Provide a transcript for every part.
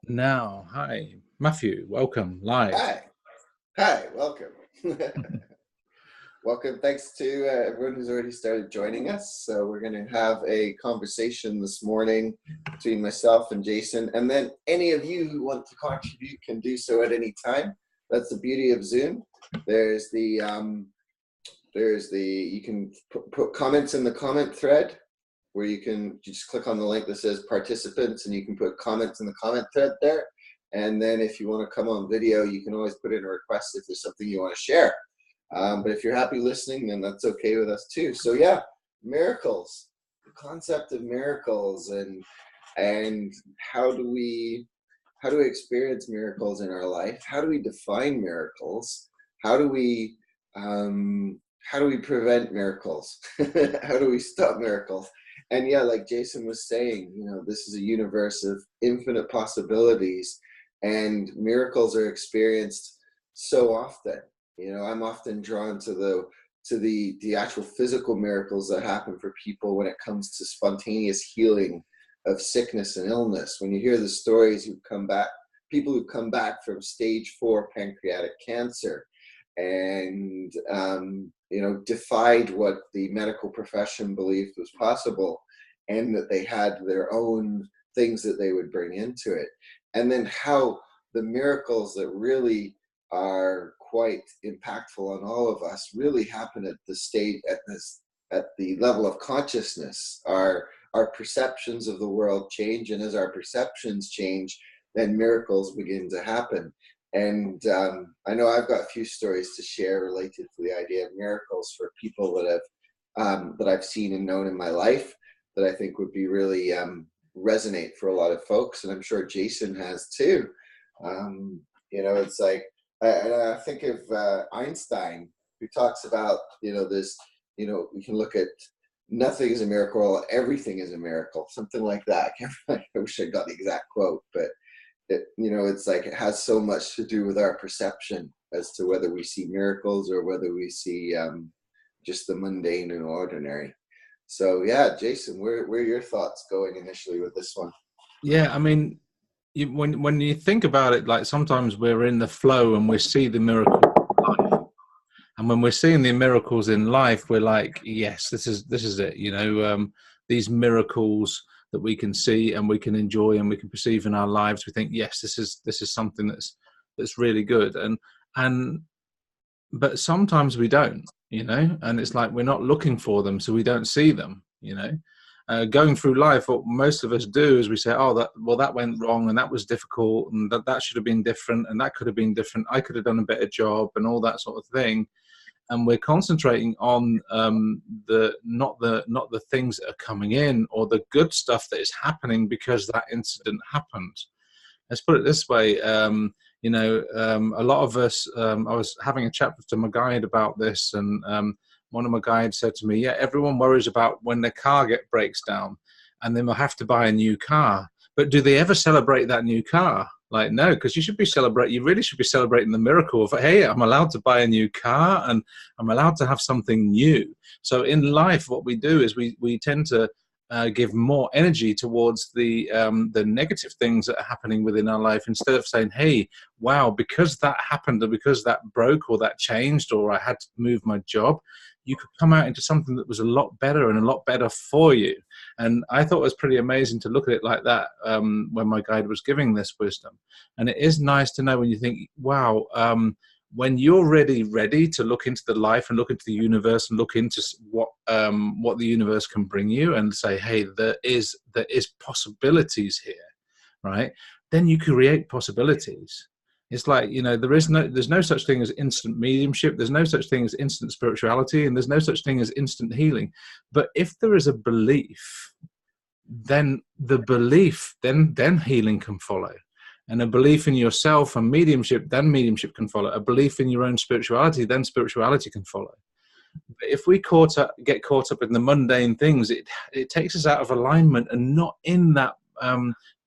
Now, hi, Matthew, welcome live. Hi. Hi, welcome. Welcome. Thanks to everyone who's already started joining us. So we're going to have a conversation this morning between myself and Jason, and then any of you who want to contribute can do so at any time. That's the beauty of Zoom. There's the you can put comments in the comment thread, where you can just click on the link that says participants, and you can put comments in the comment thread there. And then if you want to come on video, you can always put in a request if there's something you want to share. But if you're happy listening, then that's okay with us too. So yeah, miracles, the concept of miracles, and how do we experience miracles in our life? How do we define miracles? How do we prevent miracles? How do we stop miracles? And yeah, like Jason was saying, this is a universe of infinite possibilities, and miracles are experienced so often. I'm often drawn to the actual physical miracles that happen for people when it comes to spontaneous healing of sickness and illness. When you hear the stories people who come back from stage 4 pancreatic cancer, and defied what the medical profession believed was possible, and that they had their own things that they would bring into it. And then how the miracles that really are quite impactful on all of us really happen at the level of consciousness. Our perceptions of the world change, and as our perceptions change, then miracles begin to happen. And I know I've got a few stories to share related to the idea of miracles for people that I've seen and known in my life, that I think would be really resonate for a lot of folks, and I'm sure Jason has too. It's like I think of Einstein, who talks about this. We can look at nothing is a miracle, everything is a miracle, something like that. I wish I got the exact quote, but it's like it has so much to do with our perception as to whether we see miracles or whether we see just the mundane and ordinary. So yeah, Jason, where are your thoughts going initially with this one? Yeah, I mean, when you think about it, like sometimes we're in the flow and we see the miracle in life. And when we're seeing the miracles in life, we're like, yes, this is it. These miracles that we can see and we can enjoy and we can perceive in our lives, we think, yes, this is something that's really good. But sometimes we don't, and it's like we're not looking for them, so we don't see them. Going through life, what most of us do is we say, oh, that went wrong, and that was difficult, and that should have been different, and that could have been different. I could have done a better job, and all that sort of thing. And we're concentrating on not the things that are coming in or the good stuff that is happening because that incident happened. Let's put it this way. A lot of us, I was having a chat to my guide about this, and one of my guides said to me, yeah, everyone worries about when their car breaks down and then they'll have to buy a new car. But do they ever celebrate that new car? Like, no, because you really should be celebrating the miracle of, hey, I'm allowed to buy a new car and I'm allowed to have something new. So in life, what we do is we tend to give more energy towards the negative things that are happening within our life, instead of saying, hey, wow, because that happened or because that broke or that changed or I had to move my job, you could come out into something that was a lot better and a lot better for you. And I thought it was pretty amazing to look at it like that when my guide was giving this wisdom. And it is nice to know when you think, wow, when you're ready to look into the life and look into the universe and look into what the universe can bring you, and say, hey, there is possibilities here, right? Then you create possibilities. It's like, there's no such thing as instant mediumship. There's no such thing as instant spirituality, and there's no such thing as instant healing. But if there is a belief, then healing can follow. And a belief in yourself and mediumship, then mediumship can follow. A belief in your own spirituality, then spirituality can follow. But if we get caught up in the mundane things, it takes us out of alignment and not in that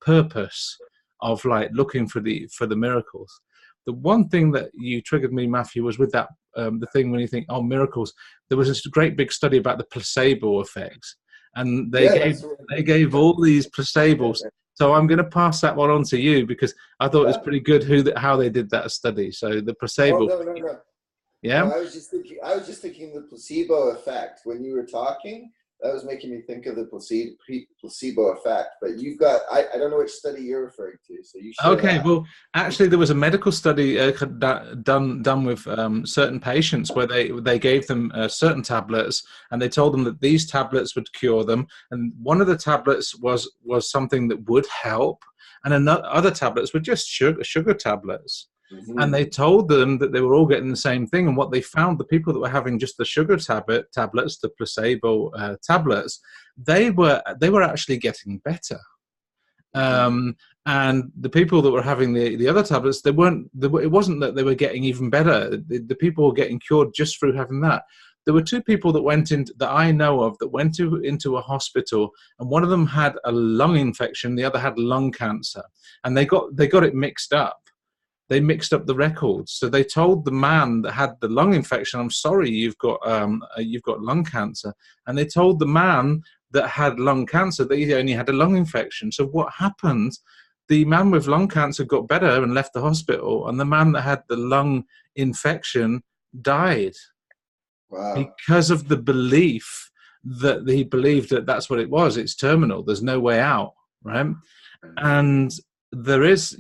purpose of like looking for the miracles. The one thing that you triggered me, Matthew, was with that the thing when you think, oh, miracles. There was this great big study about the placebo effects, and they gave all these placebos So I'm going to pass that one on to you because I thought it was Yeah. pretty good how they did that study. So the Oh, placebo, no, no, no. No, yeah. I was just thinking the placebo effect. When you were talking, that was making me think of the placebo effect. But you've got, I don't know which study you're referring to, so you share Okay, that. well, actually, there was a medical study done with certain patients where they gave them certain tablets, and they told them that these tablets would cure them, and one of the tablets was something that would help, and another other tablets were just sugar tablets, and Hmm. they told them that they were all getting the same thing, and what they found, the people that were having just the sugar tablets, the placebo tablets, they were actually getting better. Hmm. um, and the people that were having the other tablets, they weren't. It wasn't that they were getting even better. The people were getting cured just through having that. There were two people that went in that I know of that went into a hospital, and one of them had a lung infection, the other had lung cancer, and they got it mixed up. They mixed up the records. So they told the man that had the lung infection, "I'm sorry, you've got lung cancer," and they told the man that had lung cancer that he only had a lung infection. So what happened? The man with lung cancer got better and left the hospital, and the man that had the lung infection died Wow. because of the belief that he believed that that's what it was. It's terminal. There's no way out, right? And there is,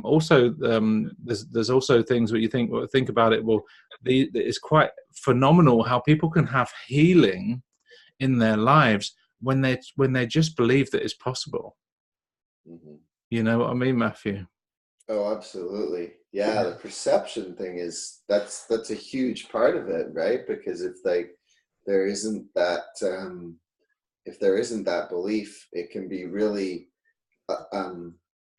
also there's also things where you think about it. Well, it's quite phenomenal how people can have healing in their lives when they just believe that it's possible. Hmm. You know what I mean, Matthew? Oh, absolutely. Yeah, the perception thing that's a huge part of it, right? Because there isn't that if there isn't that belief, it can be really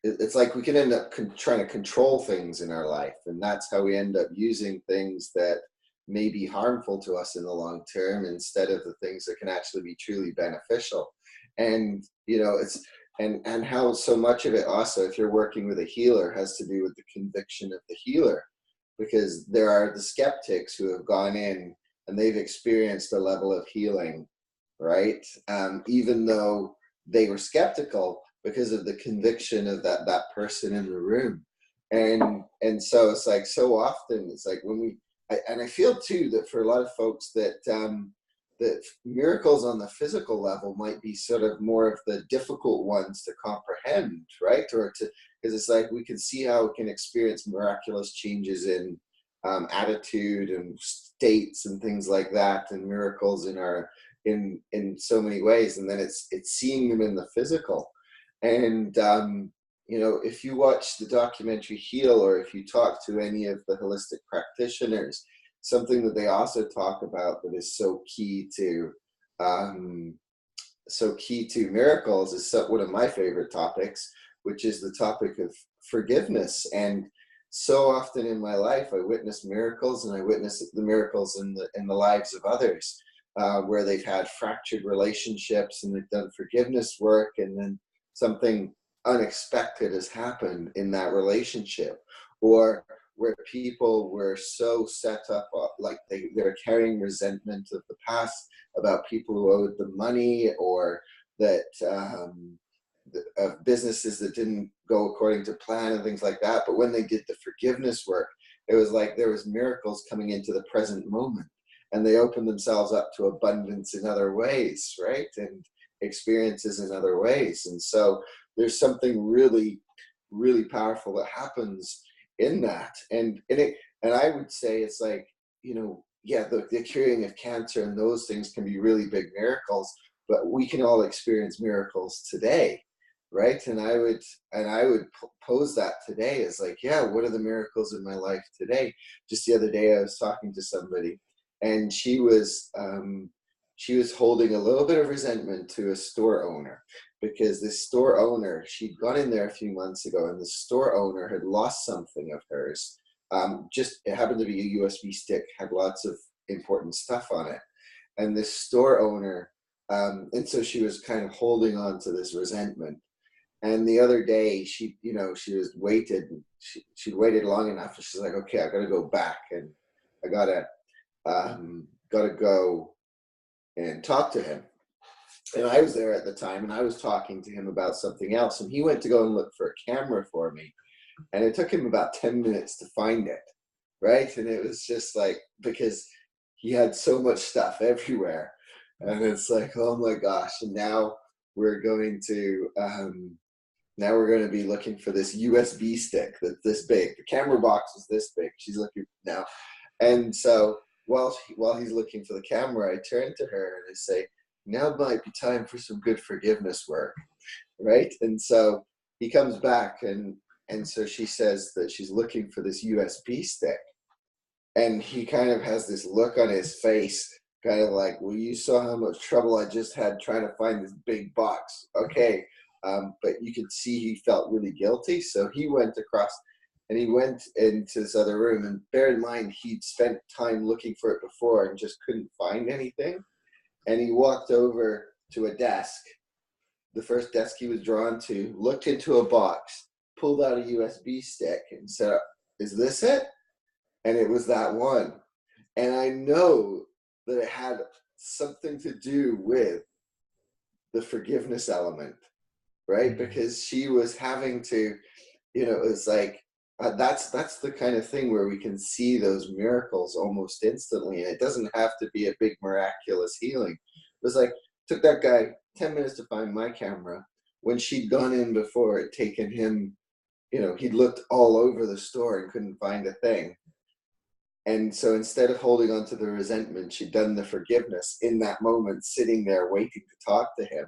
it's like we can end up trying to control things in our life, and that's how we end up using things that may be harmful to us in the long term instead of the things that can actually be truly beneficial. And it's and how so much of it also, if you're working with a healer, has to do with the conviction of the healer, because there are the skeptics who have gone in and they've experienced a level of healing, right? Even though they were skeptical because of the conviction of that person in the room. And so it's like, so often it's like when and I feel too that for a lot of folks that miracles on the physical level might be sort of more of the difficult ones to comprehend, right? Or to, because it's like we can see how we can experience miraculous changes in attitude and states and things like that, and miracles in our in so many ways, and then it's seeing them in the physical. And if you watch the documentary Heal, or if you talk to any of the holistic practitioners, something that they also talk about that is um, so key to miracles is one of my favorite topics, which is the topic of forgiveness. And so often in my life, I witness miracles, and I witness the miracles in the lives of others, where they've had fractured relationships and they've done forgiveness work, and then something unexpected has happened in that relationship, or where people were so set up, like they're carrying resentment of the past about people who owed them money, or that of businesses that didn't go according to plan and things like that. But when they did the forgiveness work, it was like there was miracles coming into the present moment, and they opened themselves up to abundance in other ways, right? And experiences in other ways. And so there's something really, really powerful that happens in that. And I would say it's like, yeah, the curing of cancer and those things can be really big miracles, but we can all experience miracles today, right? And I would pose that today as like, yeah, what are the miracles in my life today? Just the other day I was talking to somebody, and she was holding a little bit of resentment to a store owner, because this store owner, she'd gone in there a few months ago, and the store owner had lost something of hers. Just it happened to be a USB stick, had lots of important stuff on it, and this store owner, and so she was kind of holding on to this resentment. And the other day, she'd waited long enough, and she's like, okay, I got to go back, and I gotta go and talk to him. And I was there at the time, and I was talking to him about something else, and he went to go and look for a camera for me, and it took him about 10 minutes to find it, right? And it was just like, because he had so much stuff everywhere, and it's like, oh my gosh. And now we're going to be looking for this USB stick that's this big. The camera box is this big. She's looking now. And so while he's looking for the camera, I turn to her and I say, now might be time for some good forgiveness work, right? And so he comes back, and so she says that she's looking for this USB stick. And he kind of has this look on his face, kind of like, well, you saw how much trouble I just had trying to find this big box. Okay. But you could see he felt really guilty. So he went across and he went into this other room. And bear in mind, he'd spent time looking for it before and just couldn't find anything. And he walked over to a desk, the first desk he was drawn to, looked into a box, pulled out a USB stick and said, is this it? And it was that one. And I know that it had something to do with the forgiveness element, right? Mm-hmm. Because she was having to, it was like, that's the kind of thing where we can see those miracles almost instantly. And it doesn't have to be a big miraculous healing. It was like, took that guy 10 minutes to find my camera. When she'd gone in before, it taken him, he'd looked all over the store and couldn't find a thing. And so instead of holding on to the resentment, she'd done the forgiveness in that moment, sitting there waiting to talk to him.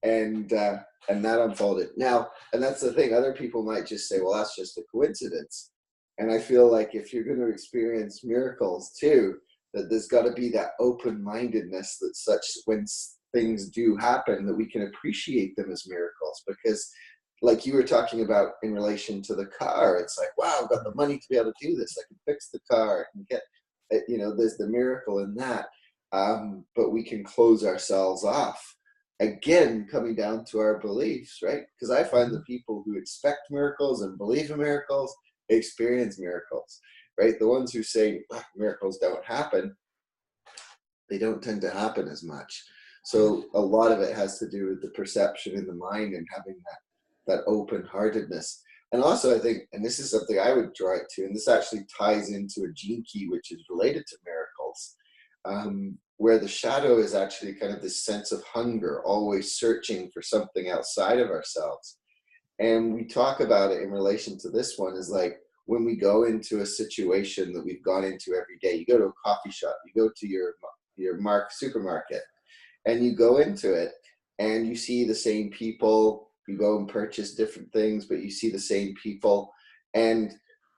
And that unfolded. Now, and that's the thing, other people might just say, well, that's just a coincidence. And I feel like if you're going to experience miracles too, that there's got to be that open-mindedness that such, when things do happen, that we can appreciate them as miracles. Because like you were talking about in relation to the car, it's like, wow, I've got the money to be able to do this. I can fix the car. I can get, there's the miracle in that. But we can close ourselves off. Again, coming down to our beliefs, right? Because I find the people who expect miracles and believe in miracles experience miracles, right? The ones who say miracles don't happen, they don't tend to happen as much. So a lot of it has to do with the perception in the mind and having that open-heartedness. And also I think, and this is something I would draw it to, and this actually ties into a gene key which is related to miracles, where the shadow is actually kind of this sense of hunger, always searching for something outside of ourselves. And we talk about it in relation to this one is like, when we go into a situation that we've gone into every day, you go to a coffee shop, you go to your supermarket, and you go into it and you see the same people, you go and purchase different things, but you see the same people. And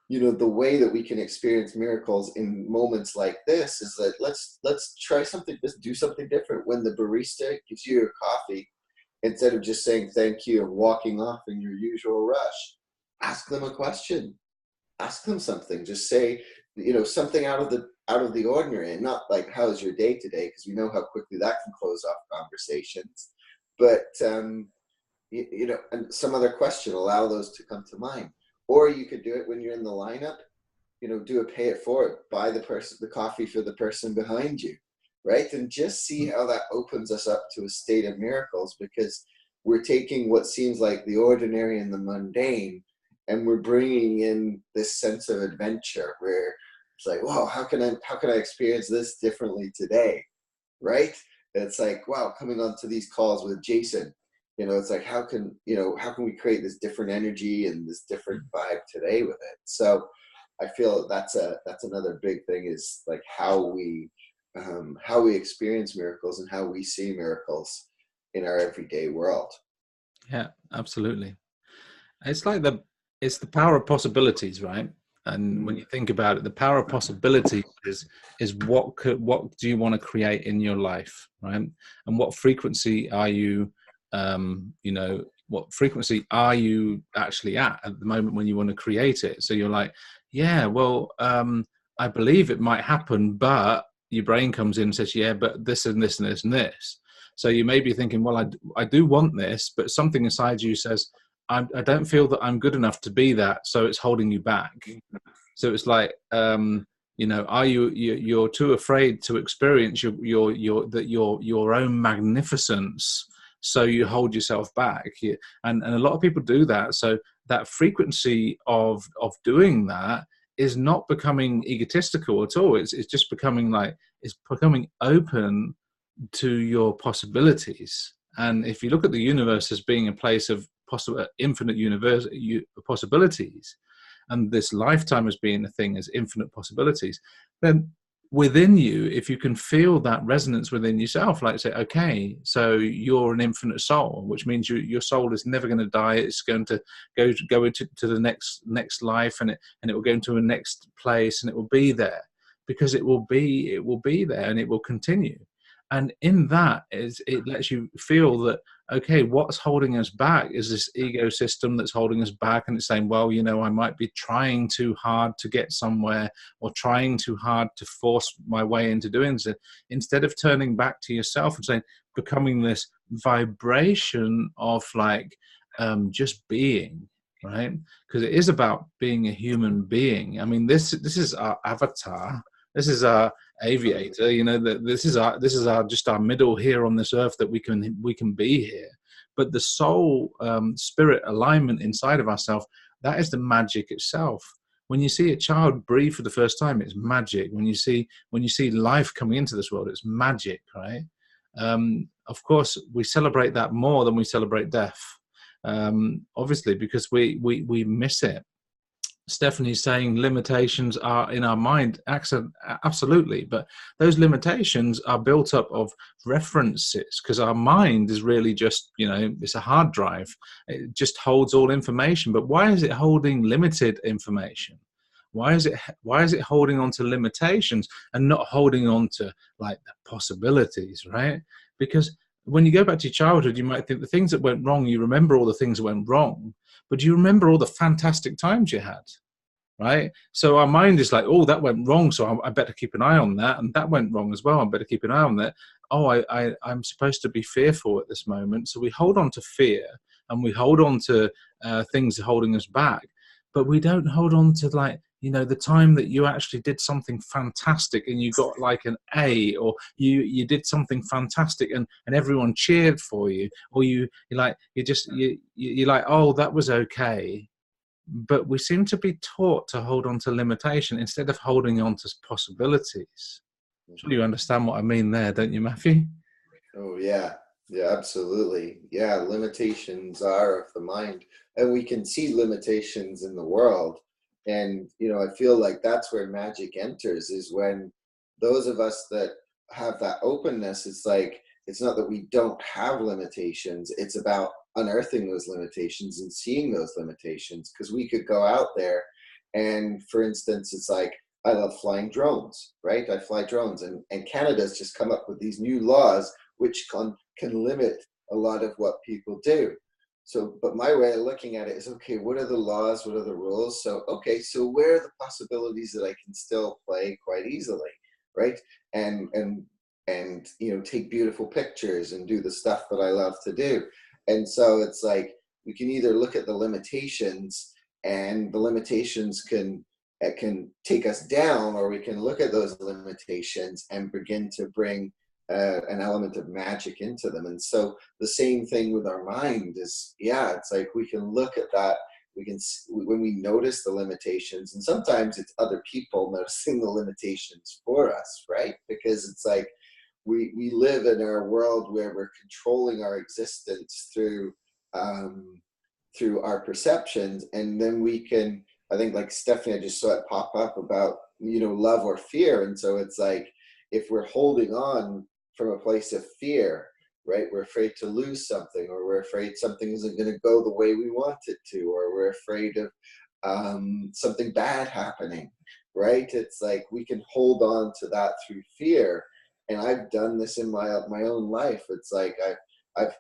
the way that we can experience miracles in moments like this is that let's try something, just do something different. When the barista gives you your coffee, instead of just saying thank you and walking off in your usual rush, ask them a question, ask them something, just say, something out of the ordinary, and not like, how's your day today? Because we know how quickly that can close off conversations. But, and some other question, allow those to come to mind. Or you could do it when you're in the lineup, do a pay it forward, buy the coffee for the person behind you, right? And just see how that opens us up to a state of miracles, because we're taking what seems like the ordinary and the mundane, and we're bringing in this sense of adventure where it's like, wow, how can I experience this differently today, right? It's like, wow, coming onto these calls with Jason, it's like, how can we create this different energy and this different vibe today with it? So I feel that's another big thing, is like how we experience miracles and how we see miracles in our everyday world. Yeah, absolutely. It's like it's the power of possibilities, right? And when you think about it, the power of possibility is what do you want to create in your life, right? And what frequency are you, what frequency are you actually at the moment when you want to create it? So you're like, yeah, well, I believe it might happen, but your brain comes in and says, yeah, but this and this and this and this. So you may be thinking, well, I do want this, but something inside you says, I don't feel that I'm good enough to be that, so it's holding you back. So it's like You know, are you're too afraid to experience your own magnificence, so you hold yourself back. And a lot of people do that. So that frequency of doing that is not becoming egotistical at all. It's just becoming like, it's becoming open to your possibilities. And if you look at the universe as being a place of possible infinite universe possibilities, and this lifetime as being a thing as infinite possibilities, then within you, if you can feel that resonance within yourself, like say, okay, so you're an infinite soul, which means your soul is never going to die. It's going to go into the next life, and it will go into a next place, and it will be there, because it will be there, and it will continue. And in that, it lets you feel that, okay, what's holding us back is this ego system that's holding us back, and it's saying, well, you know, I might be trying too hard to get somewhere, or trying too hard to force my way into doing so. Instead of turning back to yourself and saying, becoming this vibration of like just being, right? Because it is about being a human being. I mean, this is our avatar. This is our aviator. You know, that this is our just our middle here on this earth, that we can be here. But the soul spirit alignment inside of ourselves, that is the magic itself. When you see a child breathe for the first time, it's magic. When you see life coming into this world, it's magic, right? Of course, we celebrate that more than we celebrate death, obviously, because we miss it. Stephanie's saying limitations are in our mind. Absolutely. But those limitations are built up of references, because our mind is really just, you know, it's a hard drive. It just holds all information. But why is it holding limited information? Why is it holding on to limitations and not holding on to like the possibilities, right? Because when you go back to your childhood, you might think the things that went wrong, you remember all the things that went wrong, but do you remember all the fantastic times you had? Right? So our mind is like, oh, that went wrong, so I better keep an eye on that. And that went wrong as well, I better keep an eye on that. Oh, I'm supposed to be fearful at this moment. So we hold on to fear, and we hold on to things holding us back. But we don't hold on to, like, you know, the time that you actually did something fantastic and you got like an A, or you did something fantastic and everyone cheered for you, or you're like, you're like, oh, that was okay. But we seem to be taught to hold on to limitation instead of holding on to possibilities. Sure, you understand what I mean there, don't you, Matthew? Oh yeah, yeah, absolutely. Yeah, limitations are of the mind, and we can see limitations in the world. And you know, I feel like that's where magic enters, is when those of us that have that openness, it's like, it's not that we don't have limitations, it's about unearthing those limitations and seeing those limitations. Because we could go out there and, for instance, it's like, I love flying drones, right? I fly drones, and Canada's just come up with these new laws which can limit a lot of what people do. So, but my way of looking at it is, okay, what are the laws? What are the rules? So, okay, so where are the possibilities that I can still play quite easily, right? And you know, take beautiful pictures and do the stuff that I love to do. And so it's like, we can either look at the limitations, and the limitations can take us down, or we can look at those limitations and begin to bring an element of magic into them. And so the same thing with our mind is, yeah, it's like we can look at that. We can, when we notice the limitations, and sometimes it's other people noticing the limitations for us, right? Because it's like, we live in our world where we're controlling our existence through our perceptions. And then we can, I think, like Stephanie, I just saw it pop up about, you know, love or fear. And so it's like, if we're holding on from a place of fear, right, we're afraid to lose something, or we're afraid something isn't going to go the way we want it to, or we're afraid of something bad happening, right? It's like we can hold on to that through fear. And I've done this in my own life. It's like I've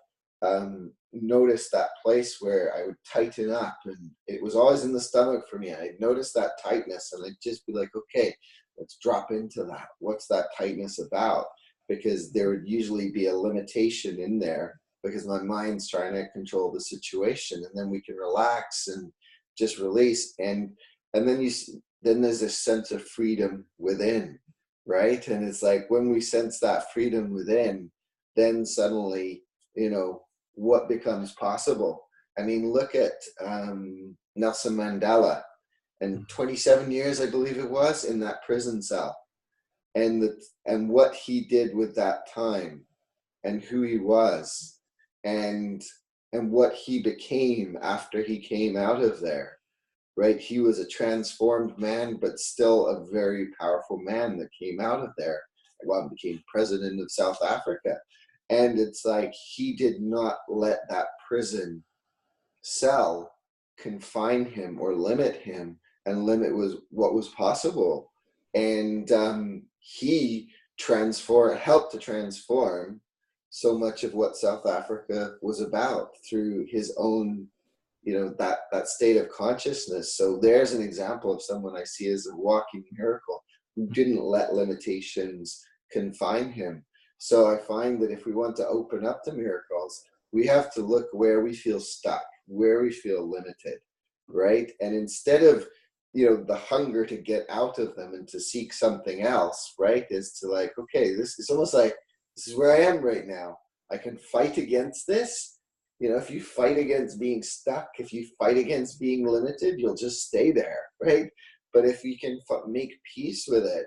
noticed that place where I would tighten up, and it was always in the stomach for me. I'd notice that tightness, and I'd just be like, okay, let's drop into that. What's that tightness about? Because there would usually be a limitation in there, because my mind's trying to control the situation, and then we can relax and just release. And then then there's this sense of freedom within, right? And it's like when we sense that freedom within, then suddenly, you know, what becomes possible? I mean, look at Nelson Mandela, and 27 years, I believe it was, in that prison cell, and what he did with that time, and who he was, and what he became after he came out of there, right? He was a transformed man, but still a very powerful man that came out of there. Well, became president of South Africa. And it's like he did not let that prison cell confine him or limit him, and limit was what was possible. And he helped to transform so much of what South Africa was about through his own, you know, that state of consciousness. So there's an example of someone I see as a walking miracle, who didn't let limitations confine him. So I find that if we want to open up to miracles, we have to look where we feel stuck, where we feel limited, right? And instead of, you know, the hunger to get out of them and to seek something else, right, is to like, okay, this is almost like, this is where I am right now. I can fight against this. You know, if you fight against being stuck, if you fight against being limited, you'll just stay there, right? But if we can make peace with it,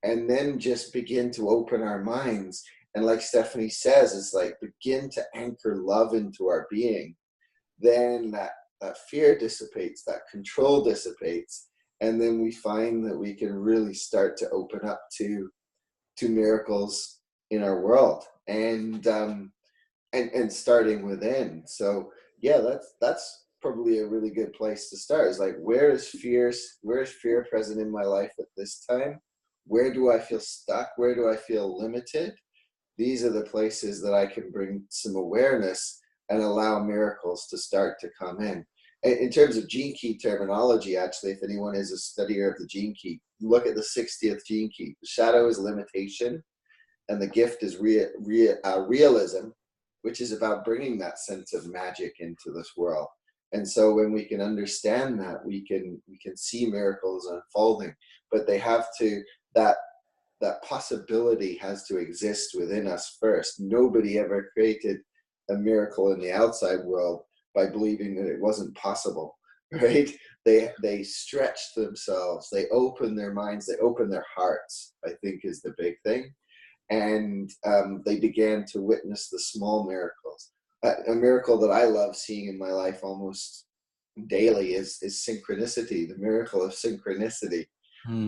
and then just begin to open our minds, and like Stephanie says, it's like begin to anchor love into our being, then that fear dissipates, that control dissipates, and then we find that we can really start to open up to miracles in our world, and starting within. So yeah, that's probably a really good place to start. Is like, where is fear present in my life at this time? Where do I feel stuck? Where do I feel limited? These are the places that I can bring some awareness and allow miracles to start to come in. In terms of Gene Key terminology, actually, if anyone is a studier of the Gene Key, look at the 60th Gene Key. The shadow is limitation, and the gift is realism, which is about bringing that sense of magic into this world. And so when we can understand that, we can see miracles unfolding, but they have to, that possibility has to exist within us first. Nobody ever created a miracle in the outside world by believing that it wasn't possible, right? They stretched themselves, they opened their minds, they opened their hearts, I think is the big thing. And they began to witness the small miracles. A miracle that I love seeing in my life almost daily is synchronicity, the miracle of synchronicity,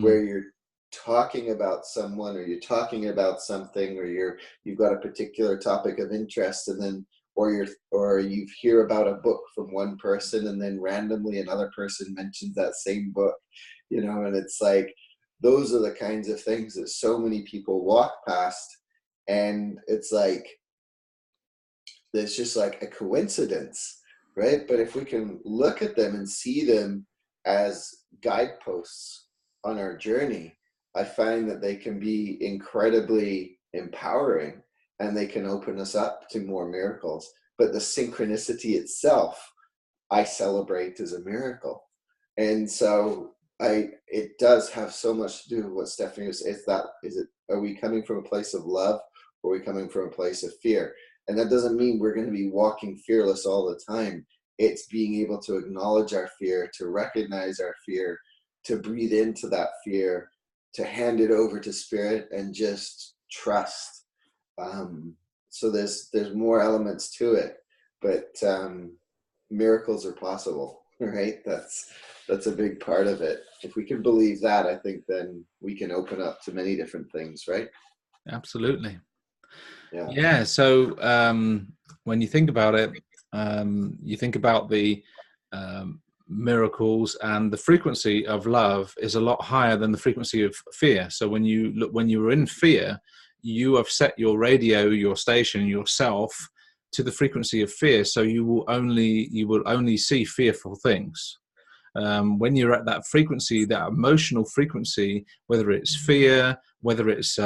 where you're talking about someone, or you're talking about something, or you've got a particular topic of interest, and then or you hear about a book from one person, and then randomly another person mentions that same book, you know, and it's like, those are the kinds of things that so many people walk past, and it's like, there's just like a coincidence, right? But if we can look at them and see them as guideposts on our journey, I find that they can be incredibly empowering, and they can open us up to more miracles. But the synchronicity itself, I celebrate as a miracle. And so it does have so much to do with what Stephanie was saying. Are we coming from a place of love, or are we coming from a place of fear? And that doesn't mean we're going to be walking fearless all the time. It's being able to acknowledge our fear, to recognize our fear, to breathe into that fear, to hand it over to spirit, and just trust. So there's more elements to it, but miracles are possible, right? That's a big part of it. If we can believe that, I think then we can open up to many different things, right? Absolutely. Yeah. So when you think about it, you think about the miracles, and the frequency of love is a lot higher than the frequency of fear. So when you're in fear, you have set your radio, your station, yourself to the frequency of fear. So you will only see fearful things. When you're at that frequency, that emotional frequency, whether it's fear, whether it's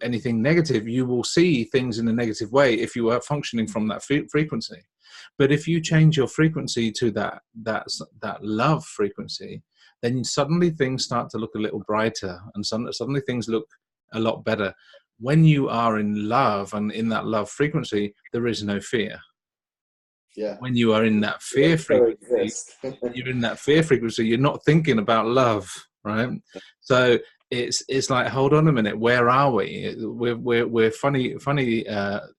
anything negative, you will see things in a negative way if you are functioning from that frequency. But if you change your frequency to that love frequency, then suddenly things start to look a little brighter, and suddenly things look a lot better. When you are in love and in that love frequency, there is no fear. Yeah. When you are in that fear frequency, you're not thinking about love, right? So it's like, hold on a minute, where are we? We're funny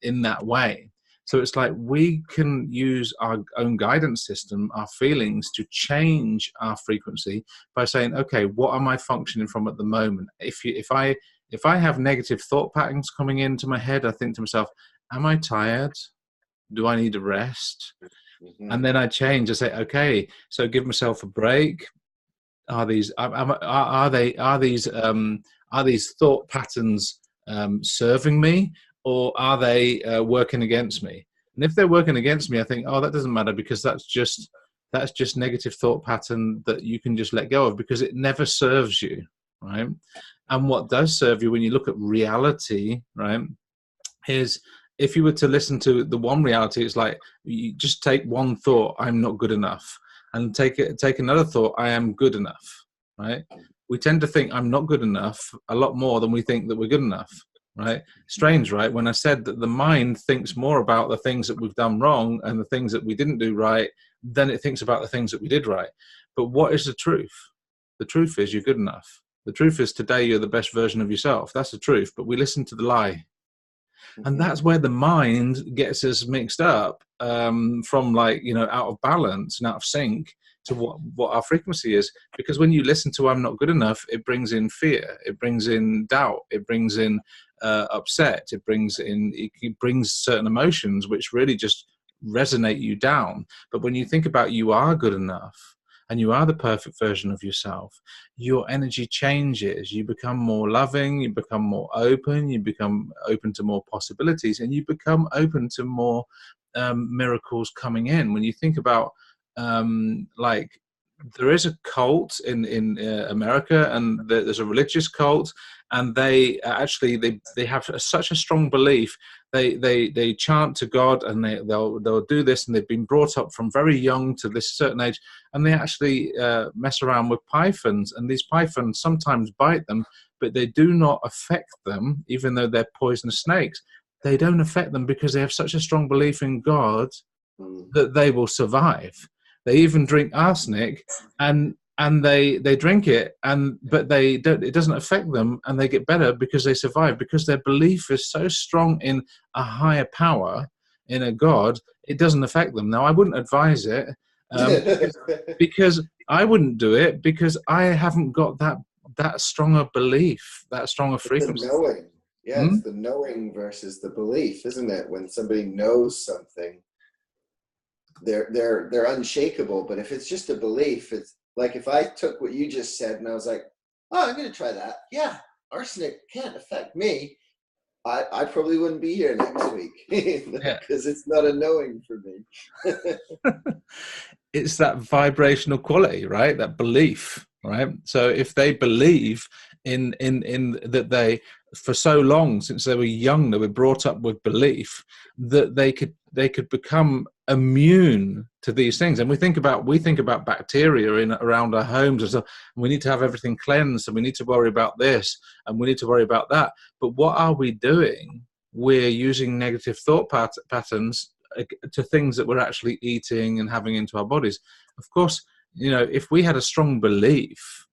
in that way. So it's like we can use our own guidance system, our feelings, to change our frequency by saying, okay, what am I functioning from at the moment? If I have negative thought patterns coming into my head, I think to myself, am I tired? Do I need a rest? Mm-hmm. And then I change. I say, okay, so give myself a break. Are these thought patterns serving me, or are they working against me? And if they're working against me, I think, oh, that doesn't matter, because that's just negative thought pattern that you can just let go of, because it never serves you, right? And what does serve you when you look at reality, right, is if you were to listen to the one reality, it's like you just take one thought, I'm not good enough, and take another thought, I am good enough, right? We tend to think I'm not good enough a lot more than we think that we're good enough, right? Strange, right? When I said that the mind thinks more about the things that we've done wrong and the things that we didn't do right than it thinks about the things that we did right. But what is the truth? The truth is you're good enough. The truth is today you're the best version of yourself. That's the truth. But we listen to the lie. And that's where the mind gets us mixed up, from, like, out of balance and out of sync to what our frequency is. Because when you listen to I'm not good enough, it brings in fear, it brings in doubt, it brings in upset, it brings certain emotions which really just resonate you down. But when you think about you are good enough and you are the perfect version of yourself, your energy changes. You become more loving, you become more open, you become open to more possibilities, and you become open to more miracles coming in. When you think about, like, there is a cult in America, and there's a religious cult, and they actually they have such a strong belief. They chant to God, and they'll do this, and they've been brought up from very young to this certain age, and they actually mess around with pythons, and these pythons sometimes bite them, but they do not affect them, even though they're poisonous snakes. They don't affect them because they have such a strong belief in God that they will survive. They even drink arsenic, and they drink it, but they don't. It doesn't affect them, and they get better because they survive, because their belief is so strong in a higher power, in a God. It doesn't affect them. Now, I wouldn't advise it, because I wouldn't do it, because I haven't got that stronger belief, that stronger frequency. The knowing, it's the knowing versus the belief, isn't it? When somebody knows something, they're unshakable. But if it's just a belief, it's like if I took what you just said and I was like, oh, I'm going to try that. Yeah, arsenic can't affect me. I probably wouldn't be here next week, because it's not a knowing for me. It's that vibrational quality, right? That belief, right? So if they believe in that, they, for so long, since they were young, they were brought up with belief that they could become immune to these things. And we think about bacteria around our homes and stuff, and we need to have everything cleansed, and we need to worry about this, and we need to worry about that. But what are we doing? We're using negative thought patterns to things that we're actually eating and having into our bodies. Of course, if we had a strong belief,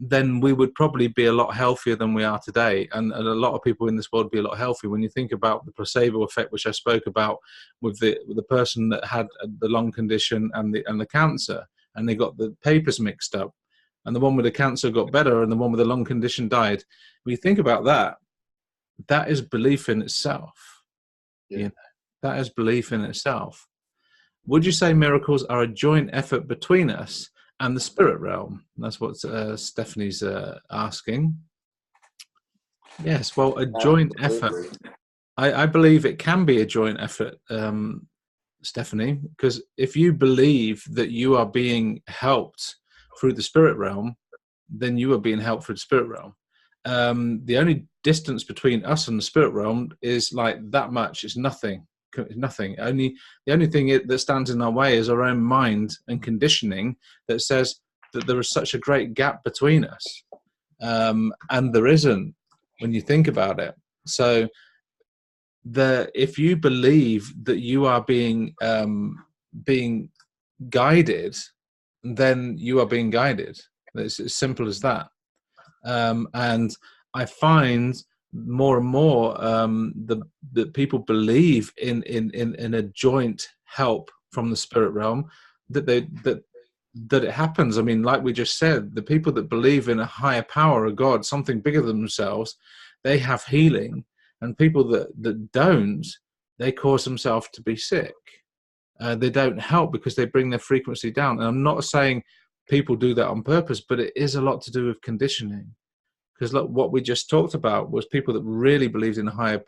then we would probably be a lot healthier than we are today. And a lot of people in this world would be a lot healthier. When you think about the placebo effect, which I spoke about with the person that had the lung condition and the cancer, and they got the papers mixed up, and the one with the cancer got better and the one with the lung condition died. When you think about that, that is belief in itself. Yeah. That is belief in itself. Would you say miracles are a joint effort between us and the spirit realm? That's what Stephanie's asking. Yes, well, a joint effort. I believe it can be a joint effort, Stephanie, because if you believe that you are being helped through the spirit realm, then you are being helped through the spirit realm. The only distance between us and the spirit realm is like that much. It's nothing. nothing. The only thing that stands in our way is our own mind and conditioning that says that there is such a great gap between us, and there isn't when you think about it. So if you believe that you are being guided, then you are being guided. It's as simple as that. And I find more and more that people believe in a joint help from the spirit realm, that it happens. I mean, like we just said, the people that believe in a higher power, a God, something bigger than themselves, they have healing, and people that don't, they cause themselves to be sick. They don't help because they bring their frequency down. And I'm not saying people do that on purpose, but it is a lot to do with conditioning. Because look, what we just talked about was people that really believed in a higher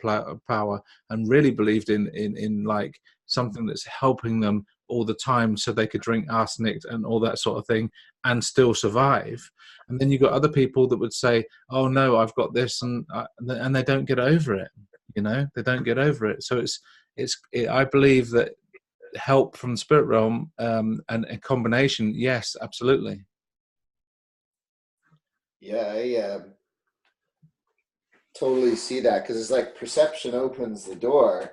power and really believed in like something that's helping them all the time, so they could drink arsenic and all that sort of thing and still survive. And then you got other people that would say, "Oh no, I've got this," and they don't get over it. They don't get over it. So I believe that help from the spirit realm, and a combination, yes, absolutely. Yeah, I totally see that, because it's like perception opens the door,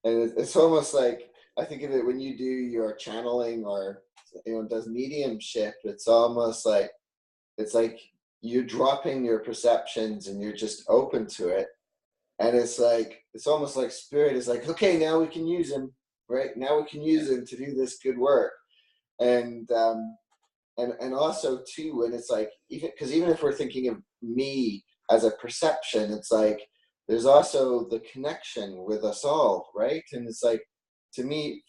and it's almost like, I think of it when you do your channeling or does mediumship. It's almost like you're dropping your perceptions and you're just open to it, and it's almost like spirit is like, okay, now we can use him, right? Now we can use him to do this good work. And also too, when it's like, even if we're thinking of me as a perception, it's like there's also the connection with us all, right? And it's like, for me,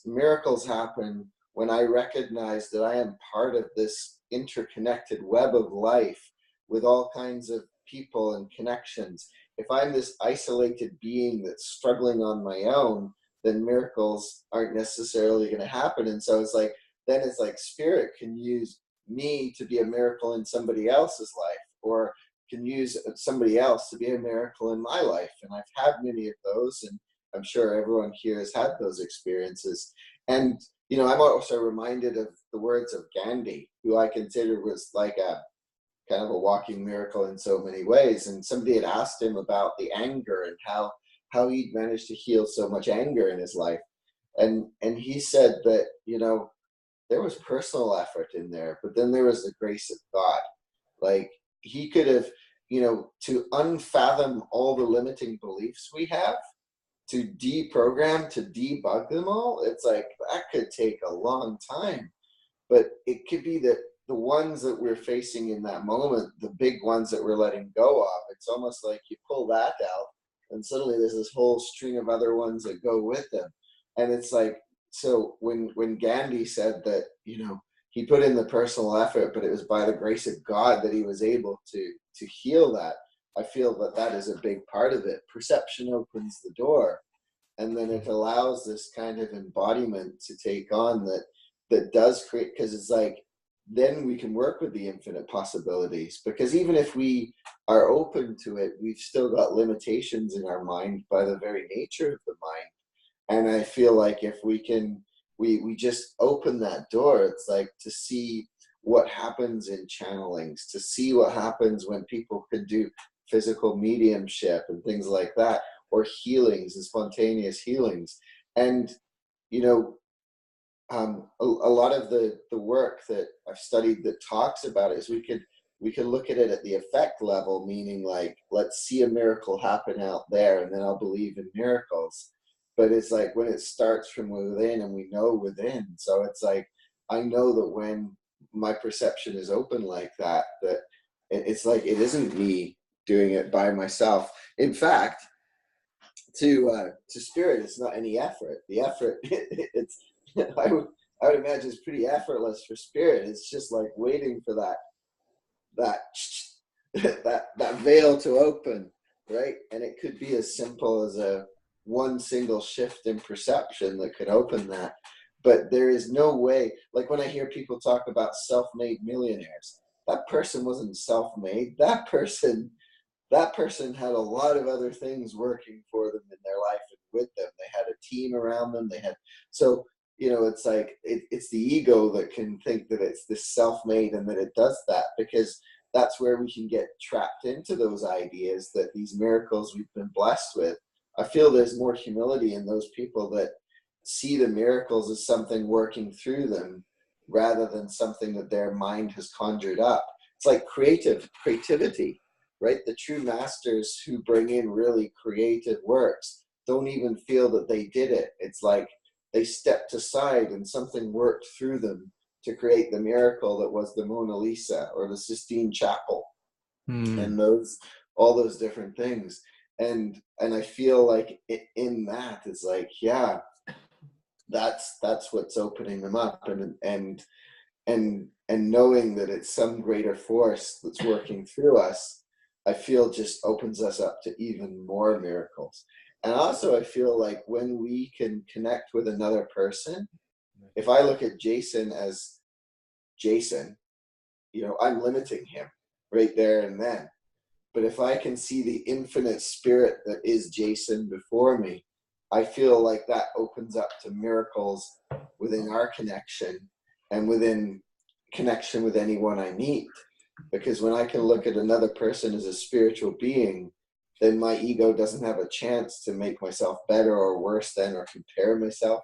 miracles happen when I recognize that I am part of this interconnected web of life with all kinds of people and connections. If I'm this isolated being that's struggling on my own, then miracles aren't necessarily going to happen. And so then it's like spirit can use me to be a miracle in somebody else's life, or can use somebody else to be a miracle in my life. And I've had many of those, and I'm sure everyone here has had those experiences. And, I'm also reminded of the words of Gandhi, who I consider was like a kind of a walking miracle in so many ways. And somebody had asked him about the anger and how he'd managed to heal so much anger in his life. And he said that, there was personal effort in there, but then there was the grace of God. Like, he could have, to unfathom all the limiting beliefs we have, to deprogram, to debug them all, it's like that could take a long time. But it could be that the ones that we're facing in that moment, the big ones that we're letting go of, it's almost like you pull that out and suddenly there's this whole string of other ones that go with them. And it's like, so when Gandhi said that, he put in the personal effort, but it was by the grace of God that he was able to heal that. I feel that is a big part of it. Perception opens the door, and then it allows this kind of embodiment to take on that does create, because it's like, then we can work with the infinite possibilities, because even if we are open to it, we've still got limitations in our mind by the very nature of the mind. And I feel like if we can, we just open that door, it's like to see what happens in channelings, to see what happens when people can do physical mediumship and things like that, or healings and spontaneous healings. And, a lot of the work that I've studied that talks about it is we could look at it at the effect level, meaning like, let's see a miracle happen out there and then I'll believe in miracles. But it's like when it starts from within, and we know within. So it's like, I know that when my perception is open like that, that it's like, it isn't me doing it by myself. In fact, to spirit, it's not any effort. The effort, it's I would imagine it's pretty effortless for spirit. It's just like waiting for that that veil to open, right? And it could be as simple as one single shift in perception that could open that. But there is no way, like when I hear people talk about self-made millionaires, that person wasn't self-made. That person had a lot of other things working for them in their life and with them. They had a team around them. They had, so, you know, it's like, it's the ego that can think that it's this self-made and that it does that, because that's where we can get trapped into those ideas that these miracles we've been blessed with. I feel there's more humility in those people that see the miracles as something working through them rather than something that their mind has conjured up. It's like creativity, right? The true masters who bring in really creative works don't even feel that they did it. It's like they stepped aside and something worked through them to create the miracle that was the Mona Lisa or the Sistine Chapel, and all those different things. And I feel like in that is like, yeah, that's what's opening them up, and knowing that it's some greater force that's working through us, I feel just opens us up to even more miracles. And also I feel like when we can connect with another person, if I look at Jason as Jason, you know, I'm limiting him right there and then. But if I can see the infinite spirit that is Jason before me, I feel like that opens up to miracles within our connection and within connection with anyone I meet. Because when I can look at another person as a spiritual being, then my ego doesn't have a chance to make myself better or worse than, or compare myself.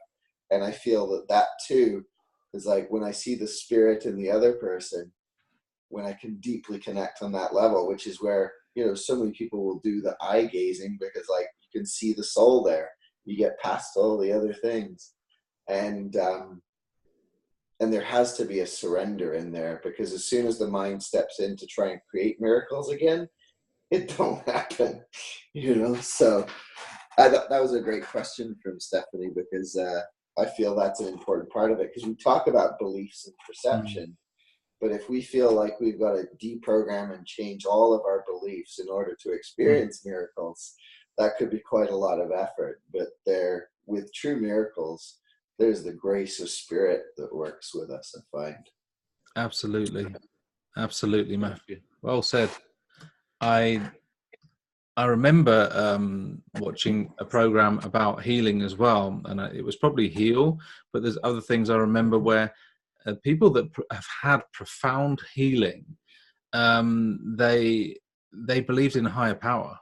And I feel that that too is like when I see the spirit in the other person, when I can deeply connect on that level, which is where, you know, so many people will do the eye gazing, because like you can see the soul there. You get past all the other things. And there has to be a surrender in there, because as soon as the mind steps in to try and create miracles again, it don't happen, you know? So I thought that was a great question from Stephanie, because I feel that's an important part of it, because we talk about beliefs and perception, but if we feel like we've got to deprogram and change all of our beliefs in order to experience miracles, that could be quite a lot of effort. But there, with true miracles, there's the grace of spirit that works with us, I find. Absolutely, Matthew. Well said. I remember watching a program about healing as well, and it was probably Heal, but there's other things I remember where people that have had profound healing, they believed in a higher power.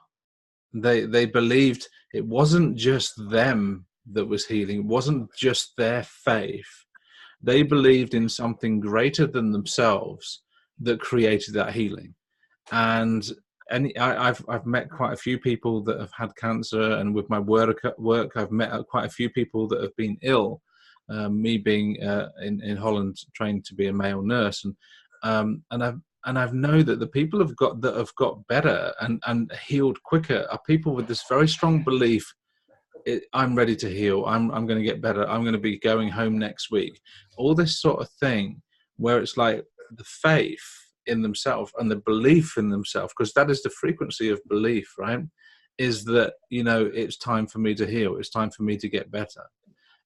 They believed it wasn't just them that was healing. It wasn't just their faith. They believed in something greater than themselves that created that healing. And I've met quite a few people that have had cancer, and with my work I've met quite a few people that have been ill. Me being in Holland, trained to be a male nurse, and I've know that the people that have got better and healed quicker are people with this very strong belief. I'm ready to heal. I'm going to get better. I'm going to be going home next week. All this sort of thing, where it's like the faith in themselves and the belief in themselves, because that is the frequency of belief, right? Is that, you know, it's time for me to heal. It's time for me to get better.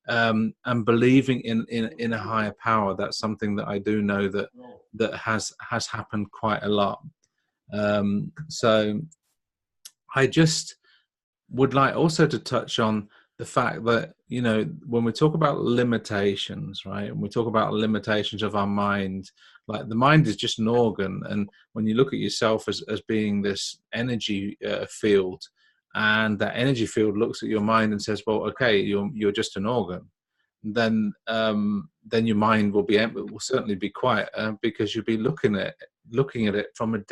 And believing in a higher power. That's something that I do know that has happened quite a lot. So I just would like also to touch on the fact that, you know, when we talk about limitations, right, and we talk about limitations of our mind, like the mind is just an organ, and when you look at yourself as being this energy field, and that energy field looks at your mind and says, well, okay, you're just an organ, then your mind will certainly be quiet, because you'll be looking at it from a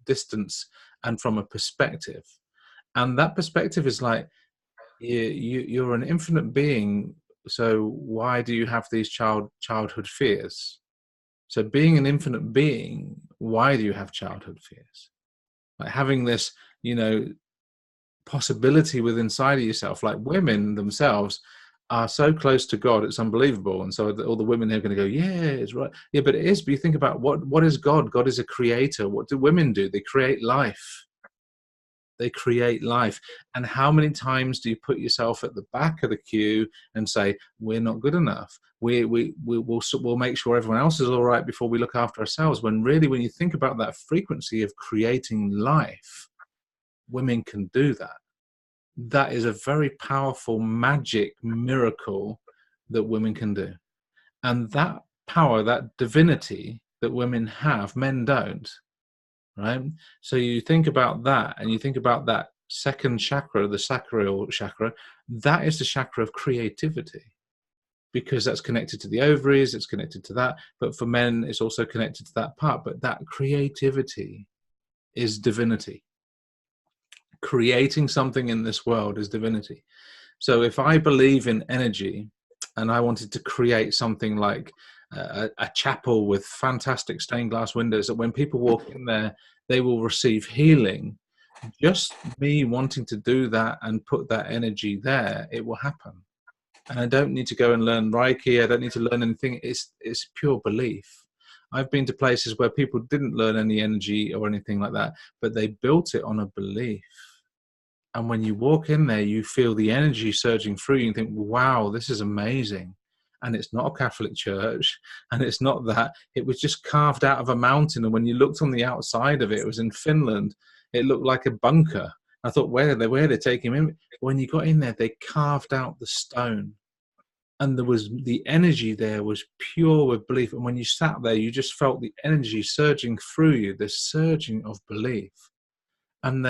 distance and from a perspective. And that perspective is like, you're an infinite being, so why do you have these childhood fears? So being an infinite being, why do you have childhood fears? Like having this, you know, possibility within inside of yourself. Like women themselves are so close to God, it's unbelievable. And so all the women are going to go, yeah, it's right. Yeah, but it is. But you think about what is God? God is a creator. What do women do? They create life. They create life. And how many times do you put yourself at the back of the queue and say, we're not good enough? We'll make sure everyone else is all right before we look after ourselves. When really, when you think about that frequency of creating life, women can do that. that is a very powerful magic miracle that women can do. And that power, that divinity that women have, men don't, right? So you think about that, and you think about that second chakra, the sacral chakra, that is the chakra of creativity, because that's connected to the ovaries, it's connected to that. But for men, it's also connected to that part. But that creativity is divinity. Creating something in this world is divinity. So if I believe in energy and I wanted to create something like a chapel with fantastic stained glass windows that when people walk in there, they will receive healing, just me wanting to do that and put that energy there, it will happen. And I don't need to go and learn Reiki. I don't need to learn anything. It's pure belief. I've been to places where people didn't learn any energy or anything like that, but they built it on a belief. And when you walk in there, you feel the energy surging through you and think, wow, this is amazing. And it's not a Catholic church, and it's not that. It was just carved out of a mountain. And when you looked on the outside of it, it was in Finland. It looked like a bunker. I thought, where are they taking him in? When you got in there, they carved out the stone. And there was the energy there was pure with belief. And when you sat there, you just felt the energy surging through you, this surging of belief. And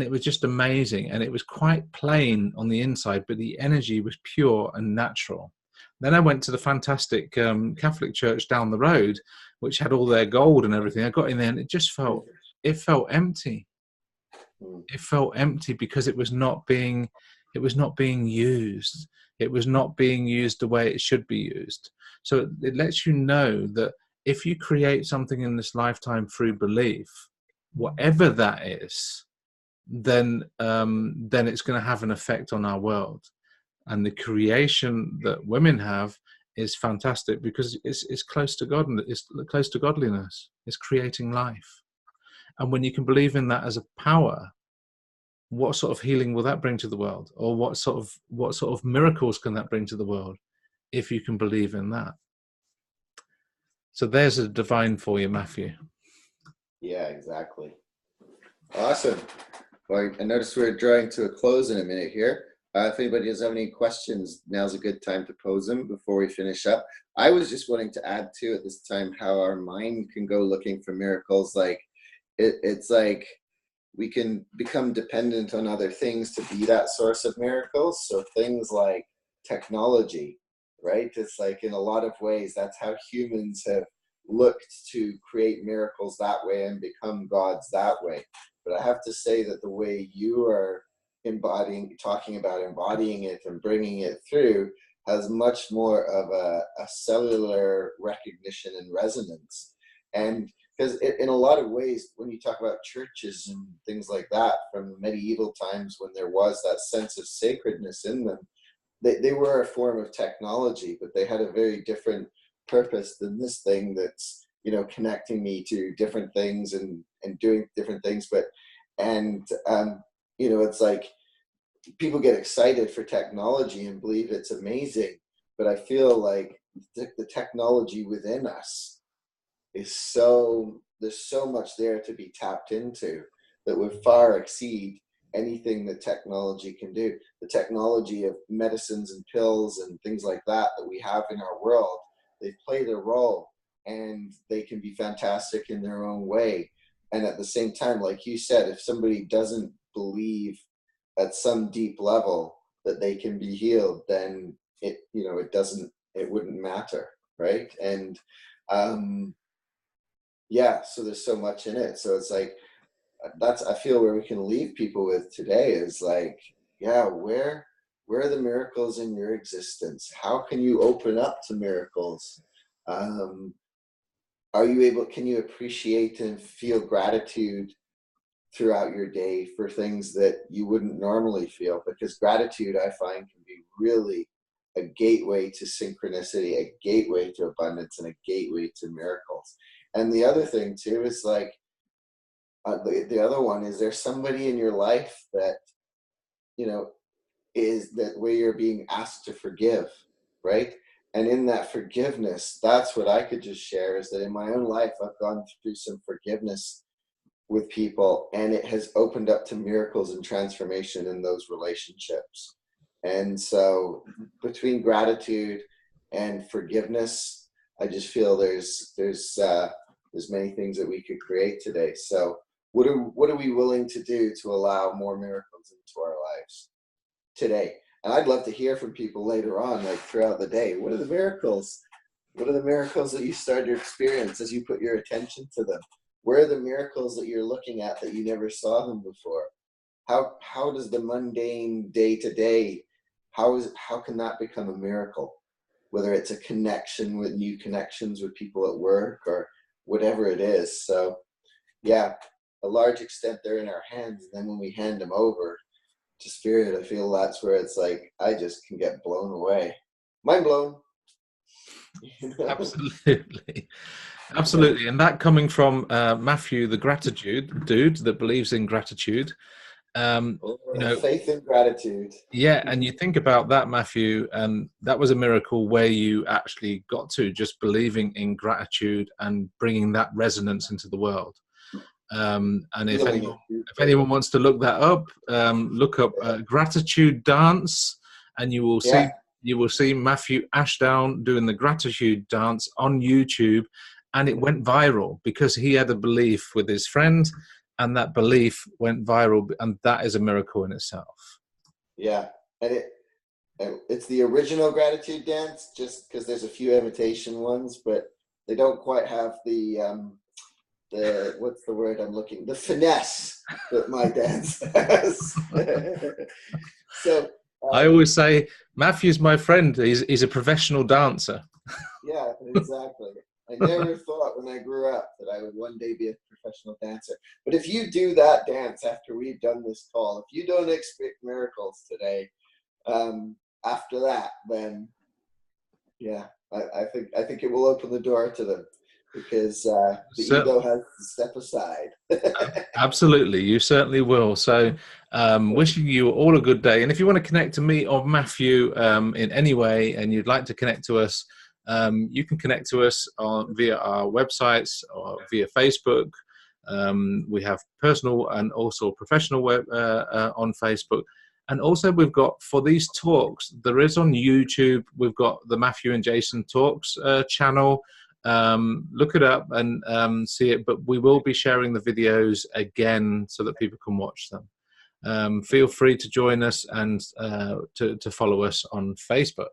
it was just amazing. And it was quite plain on the inside, but the energy was pure and natural. Then I went to the fantastic Catholic church down the road, which had all their gold and everything. I got in there and it felt empty. It felt empty because it was not being used. It was not being used the way it should be used. So it lets you know that if you create something in this lifetime through belief, whatever that is, then it's going to have an effect on our world. And the creation that women have is fantastic because it's close to God, and it's close to godliness. It's creating life. And when you can believe in that as a power, what sort of healing will that bring to the world? Or what sort of miracles can that bring to the world if you can believe in that? So there's a divine for you, Matthew. Yeah, exactly. Awesome. Well, I noticed we're drawing to a close in a minute here. If anybody does have any questions, now's a good time to pose them before we finish up. I was just wanting to add to at this time how our mind can go looking for miracles. Like it's like we can become dependent on other things to be that source of miracles. So things like technology, right? It's like in a lot of ways, that's how humans have looked to create miracles that way and become gods that way. But I have to say that the way you are talking about embodying it and bringing it through has much more of a cellular recognition and resonance. And because in a lot of ways, when you talk about churches and things like that from medieval times, when there was that sense of sacredness in them, they were a form of technology, but they had a very different purpose than this thing that's, connecting me to different things and doing different things. It's like people get excited for technology and believe it's amazing, but I feel like the technology within us there's so much there to be tapped into that would far exceed anything that technology can do. The technology of medicines and pills and things like that we have in our world, they play their role and they can be fantastic in their own way. And at the same time, like you said, if somebody doesn't believe at some deep level that they can be healed, then it wouldn't matter, right? And so there's so much in it. So it's like I feel where we can leave people with today is like, where are the miracles in your existence? How can you open up to miracles? Can you appreciate and feel gratitude throughout your day for things that you wouldn't normally feel? Because gratitude, I find, can be really a gateway to synchronicity, a gateway to abundance, and a gateway to miracles. And the other thing too is like, the other one is there's somebody in your life that, is that where you're being asked to forgive, right? And in that forgiveness, that's what I could just share is that in my own life, I've gone through some forgiveness with people, and it has opened up to miracles and transformation in those relationships. And so between gratitude and forgiveness, I just feel there's many things that we could create today. So what are we willing to do to allow more miracles into our lives today? And I'd love to hear from people later on, like throughout the day. What are the miracles? What are the miracles that you start to experience as you put your attention to them? Where are the miracles that you're looking at that you never saw them before? How does the mundane day to day, how can that become a miracle? Whether it's a connection with new connections with people at work or whatever it is. So yeah, a large extent they're in our hands. And then when we hand them over to Spirit, I feel that's where it's like, I just can get blown away. Mind blown. You know? Absolutely. Absolutely. And that coming from Matthew, the gratitude dude that believes in gratitude. Faith and gratitude. Yeah, and you think about that, Matthew, and that was a miracle where you actually got to just believing in gratitude and bringing that resonance into the world. And if anyone wants to look that up, look up gratitude dance, and you will see Matthew Ashdown doing the gratitude dance on YouTube, and it went viral because he had a belief with his friend, and that belief went viral, and that is a miracle in itself. Yeah, and it's the original gratitude dance, just because there's a few imitation ones, but they don't quite have the what's the word I'm looking, the finesse that my dance has. So I always say Matthew's my friend. He's a professional dancer. Yeah, exactly. I never thought when I grew up that I would one day be a professional dancer. But if you do that dance after we've done this call, if you don't expect miracles today, after that, then yeah, I think it will open the door to them, because the ego has to step aside. Absolutely, you certainly will. So wishing you all a good day. And if you want to connect to me or Matthew in any way, and you'd like to connect to us, you can connect to us via our websites or via Facebook. We have personal and also professional web on Facebook. And also we've got, for these talks, there is on YouTube, we've got the Matthew and Jason Talks channel. Look it up and see it, but we will be sharing the videos again so that people can watch them. Feel free to join us and to follow us on Facebook.